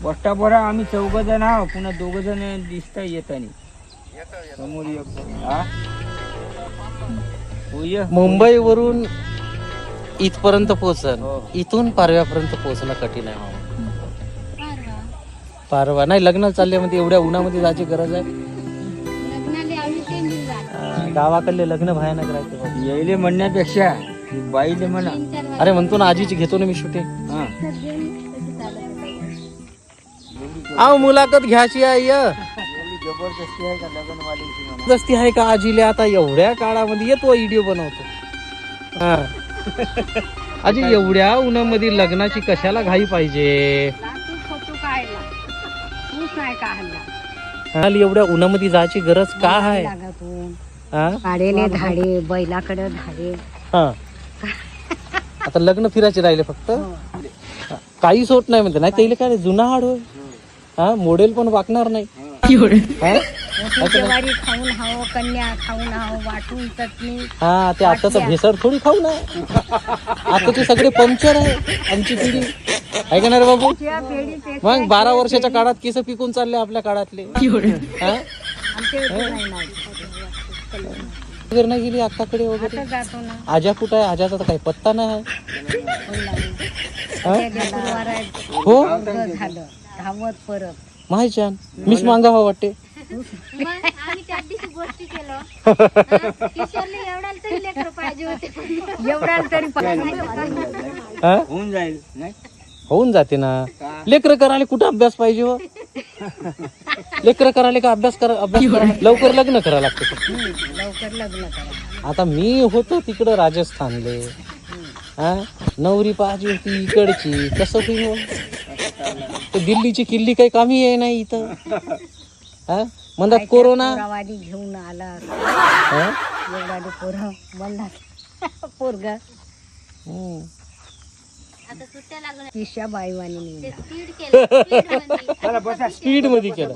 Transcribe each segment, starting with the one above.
पोरा आम्ही 4 जण आहोत, पुन्हा 2 जण दिसता येतानी समोर मुंबईवरून इथपर्यंत पोहोचल, हो. इथून पारव्यापर्यंत पोहोचणं कठीण आहे. पारवा नाही, लग्न चालले म्हणजे एवढ्या उन्हामध्ये जायची गरज आहे. गावाकडले लग्न भयानक राहते. यायले म्हणण्यापेक्षा बाईले म्हणा. अरे म्हणतो ना, आजीची घेतो ना मी शूटिंग. आव मुलाखत घ्यायची आहे. जबरदस्ती आहे का लग्नवालीची म्हणा. जबरदस्ती आहे का आजीले? आता एवढ्या काळामध्ये येतो व्हिडिओ बनवतो. हा आजी, एवढ्या उन्हामध्ये लग्नाची कशाला घाई पाहिजे? एवढ्या उन्हामध्ये जायची गरज का आहे? काढेले धाडे, बैलाकडे धाडे. हा आता लग्न फिरायचे राहिले फक्त. काहीच होत नाही म्हणते. नाही त्याला काय जुना हाड होय. हा मॉडेल पण वाकणार नाही. ज्वारी खाऊन हाव, कन्या खाऊन हाव, वाटून चटणी. हा ते आताचं भेसळ थोडी खाऊ ना. आताचे सगळे पंक्चर आहे आमची पिढी. आहे का नाही रे बाबू? मग 12 वर्षाच्या काळात केस पिकून चालले आपल्या काळातले. वगैरे नाही गेली आत्ताकडे वगैरे. आजा कुठं आहे? आजाचा तर काही पत्ता नाही हो. धावत परत माहिती मीच मांगा हवा वाटते. होऊन जाईल नाही. होऊन जाते ना. लेकर करायला कुठं अभ्यास पाहिजे हो? लेकर करायला का अभ्यास करा लवकर लग्न करायला लागतं. लवकर लग्न करा. आता मी होतो तिकडं राजस्थानले. हा नवरी पाहिजे होती इकडची. कसं होईल? दिल्लीची किल्ली काही कामी आहे नाही इथं. हा म्हणतात कोरोना घेऊन आला पोरग स्पीड मध्ये केलं.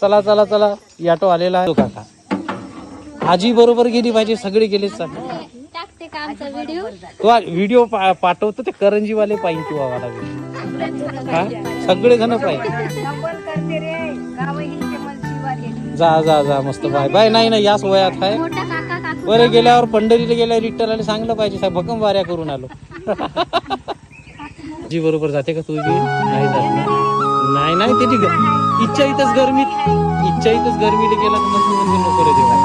चला चला चला ऑटो आलेला आहे. काका आजी बरोबर गेली पाहिजे. सगळे गेलेच चालले. तो व्हिडिओ पाठवतो ते करंजीवाले पाहिजे तू आम्हाला. हा सगळे जण पाहिजे. जा जा जा मस्त. Bye bye. नाही नाही याच वयात आहे. बरे गेल्यावर पंढरीला गेल्यावर विठ्ठलाने सांगलं पाहिजे साहेब भक्कम वाऱ्या करून आलो. जी बरोबर जाते का तू? नाही जात. नाही नाही त्याची इच्छा इथंच गरमीत. इच्छा इथंच गरमीला गेला तर मग नको रे देवा.